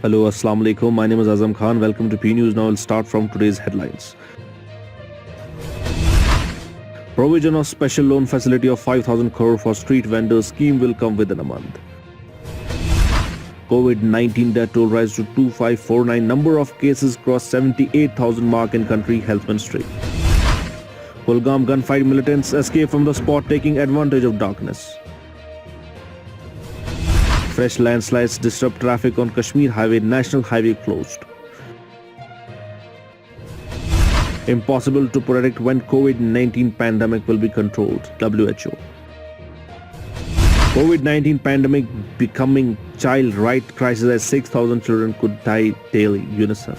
Hello, Assalamu alaikum. My name is Azam Khan. Welcome to P News. Now we'll start from today's headlines. Provision of special loan facility of 5,000 crore for street vendors scheme will come within a month. COVID-19 death toll rise to 2549. Number of cases crossed 78,000 mark in country, Health Ministry. Kulgam gunfight, militants escape from the spot taking advantage of darkness. Fresh landslides disrupt traffic on Kashmir Highway, National Highway closed. Impossible to predict when COVID-19 pandemic will be controlled, WHO. COVID-19 pandemic becoming child right crisis as 6,000 children could die daily, UNICEF.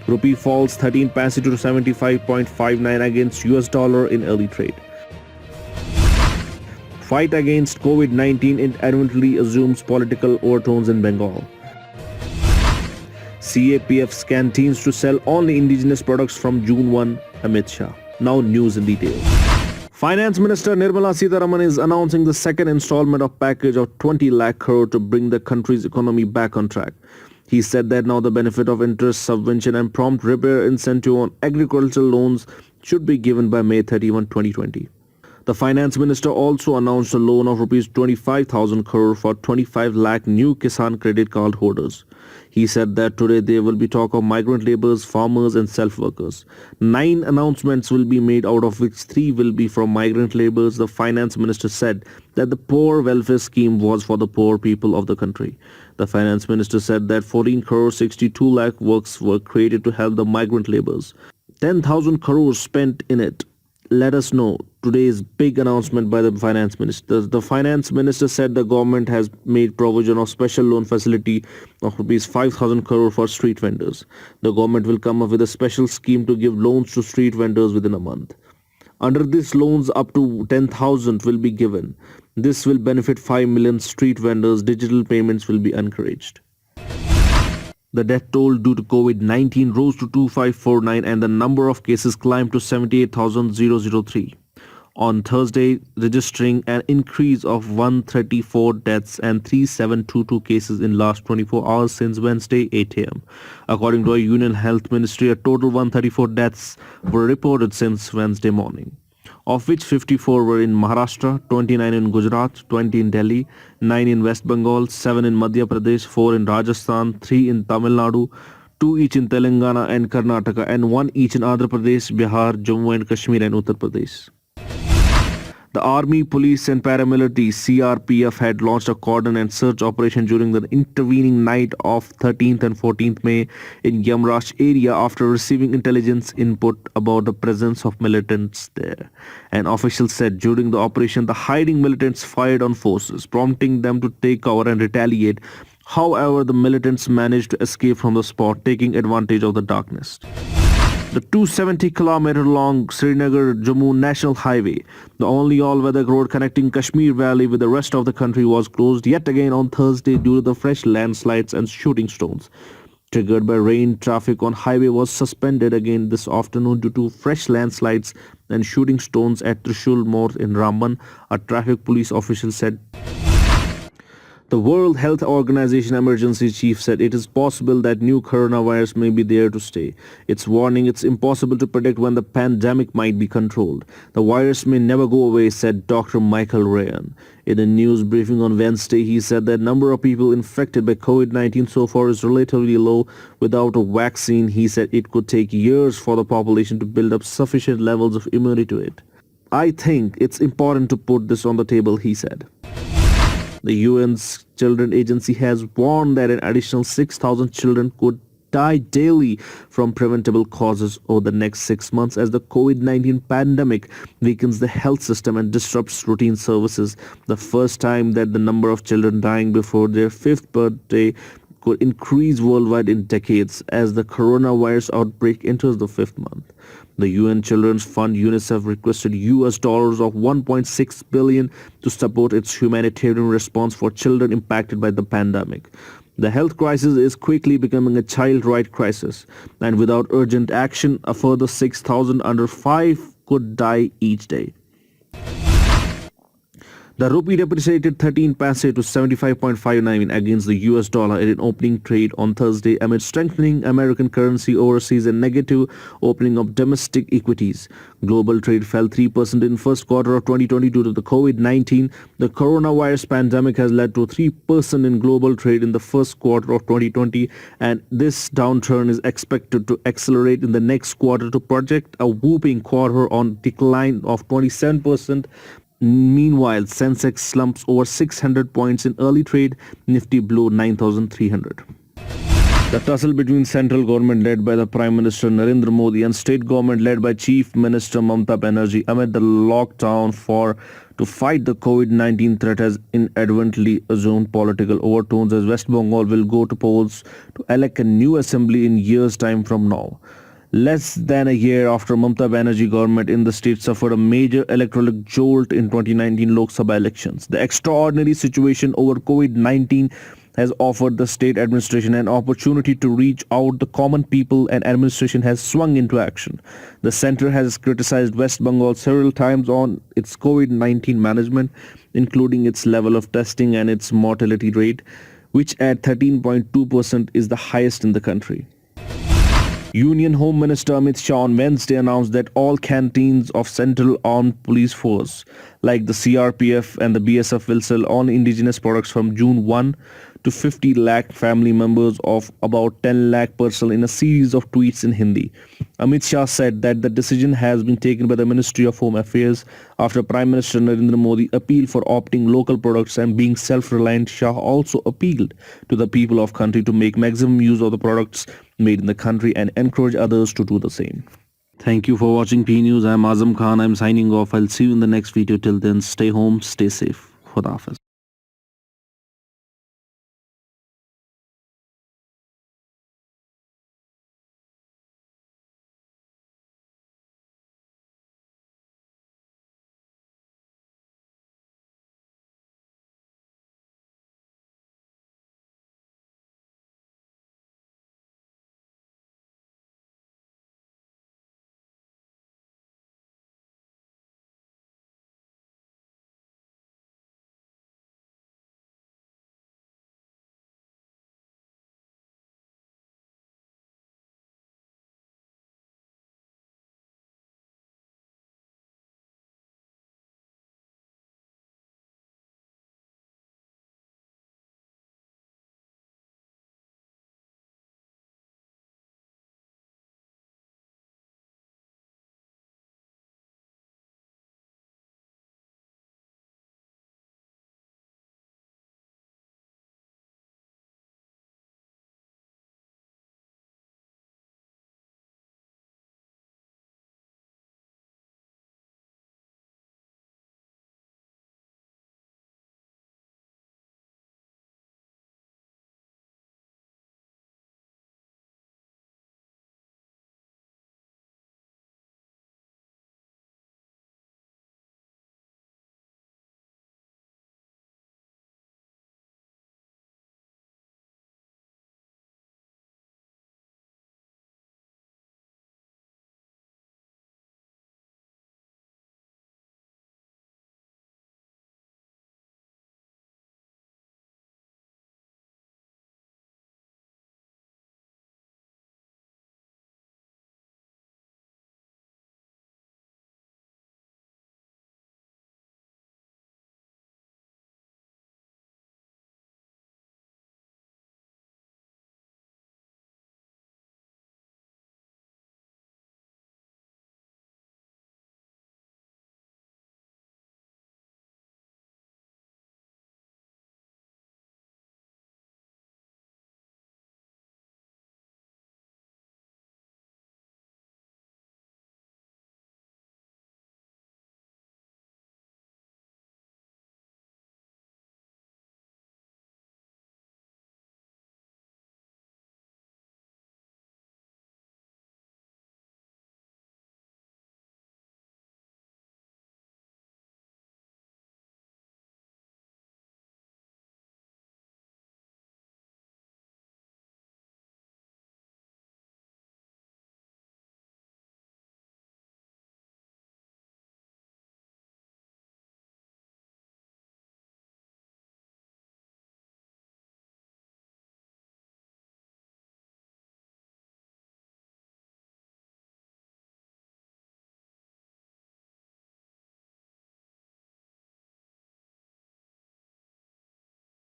Rupee falls 13 paise to 75.59 against US dollar in early trade. Fight against COVID-19 inadvertently assumes political overtones in Bengal. CAPF's canteens to sell only indigenous products from June 1, Amit Shah. Now news in detail. Finance Minister Nirmala Sitharaman is announcing the second installment of package of 20 lakh crore to bring the country's economy back on track. He said that now the benefit of interest subvention and prompt repair incentive on agricultural loans should be given by May 31, 2020. The Finance Minister also announced a loan of Rs 25,000 crore for 25 lakh new Kisan credit card holders. He said that today there will be talk of migrant laborers, farmers and self-workers. 9 announcements will be made, out of which 3 will be from migrant laborers. The Finance Minister said that the poor welfare scheme was for the poor people of the country. The Finance Minister said that 14 crore 62 lakh works were created to help the migrant laborers. 10,000 crores spent in it. Let us know today's big announcement by the Finance Minister. The Finance Minister said the government has made provision of special loan facility of Rs 5,000 crore for street vendors. The government will come up with a special scheme to give loans to street vendors within a month. Under this, loans up to 10,000 will be given. This will benefit 5 million street vendors. Digital payments will be encouraged. The death toll due to COVID-19 rose to 2549 and the number of cases climbed to 78,003 on Thursday, registering an increase of 134 deaths and 3722 cases in last 24 hours since Wednesday 8 am. According to a Union Health Ministry, a total 134 deaths were reported since Wednesday morning, of which 54 were in Maharashtra, 29 in Gujarat, 20 in Delhi, 9 in West Bengal, 7 in Madhya Pradesh, 4 in Rajasthan, 3 in Tamil Nadu, 2 each in Telangana and Karnataka, and 1 each in Andhra Pradesh, Bihar, Jammu and Kashmir and Uttar Pradesh. The Army, Police and Paramilitary CRPF had launched a cordon and search operation during the intervening night of 13th and 14th May in Yamrash area after receiving intelligence input about the presence of militants there. An official said during the operation the hiding militants fired on forces, prompting them to take cover and retaliate. However, the militants managed to escape from the spot, taking advantage of the darkness. The 270-kilometer-long Srinagar-Jammu National Highway, the only all-weather road connecting Kashmir Valley with the rest of the country, was closed yet again on Thursday due to the fresh landslides and shooting stones. Triggered by rain, traffic on highway was suspended again this afternoon due to fresh landslides and shooting stones at Trishul Mor in Ramban, a traffic police official said. The World Health Organization emergency chief said it is possible that new coronavirus may be there to stay. It's warning it's impossible to predict when the pandemic might be controlled. The virus may never go away, said Dr. Michael Ryan. In a news briefing on Wednesday, he said that number of people infected by COVID-19 so far is relatively low. Without a vaccine, he said it could take years for the population to build up sufficient levels of immunity to it. I think it's important to put this on the table, he said. The UN's Children Agency has warned that an additional 6,000 children could die daily from preventable causes over the next 6 months as the COVID-19 pandemic weakens the health system and disrupts routine services. The first time that the number of children dying before their 5th birthday could increase worldwide in decades as the coronavirus outbreak enters the 5th month. The UN Children's Fund UNICEF requested US dollars of 1.6 billion to support its humanitarian response for children impacted by the pandemic. The health crisis is quickly becoming a child right crisis, and without urgent action, a further 6,000 under 5 could die each day. The rupee depreciated 13 paise to 75.59 against the US dollar in opening trade on Thursday amid strengthening American currency overseas and negative opening of domestic equities. Global trade fell 3% in first quarter of 2020 due to the COVID-19. The coronavirus pandemic has led to 3% in global trade in the first quarter of 2020, and this downturn is expected to accelerate in the next quarter to project a whooping quarter on decline of 27%. Meanwhile, Sensex slumps over 600 points in early trade, Nifty below 9,300. The tussle between central government led by the Prime Minister Narendra Modi and state government led by Chief Minister Mamata Banerjee amid the lockdown to fight the COVID-19 threat has inadvertently assumed political overtones as West Bengal will go to polls to elect a new assembly in years' time from now. Less than a year after Mamata Banerjee government in the state suffered a major electoral jolt in 2019 Lok Sabha elections, the extraordinary situation over COVID-19 has offered the state administration an opportunity to reach out the common people, and administration has swung into action. The centre has criticized West Bengal several times on its COVID-19 management, including its level of testing and its mortality rate, which at 13.2% is the highest in the country. Union Home Minister Amit Shah on Wednesday announced that all canteens of Central Armed Police Force like the CRPF and the BSF will sell all indigenous products from June 1 to 50 lakh family members of about 10 lakh person in a series of tweets in Hindi. Amit Shah said that the decision has been taken by the Ministry of Home Affairs after Prime Minister Narendra Modi appealed for opting local products and being self-reliant. Shah also appealed to the people of country to make maximum use of the products made in the country and encourage others to do the same. Thank you for watching P News. I am Azam Khan. I am signing off. I'll see you in the next video. Till then, stay home, stay safe. Khuda Hafiz.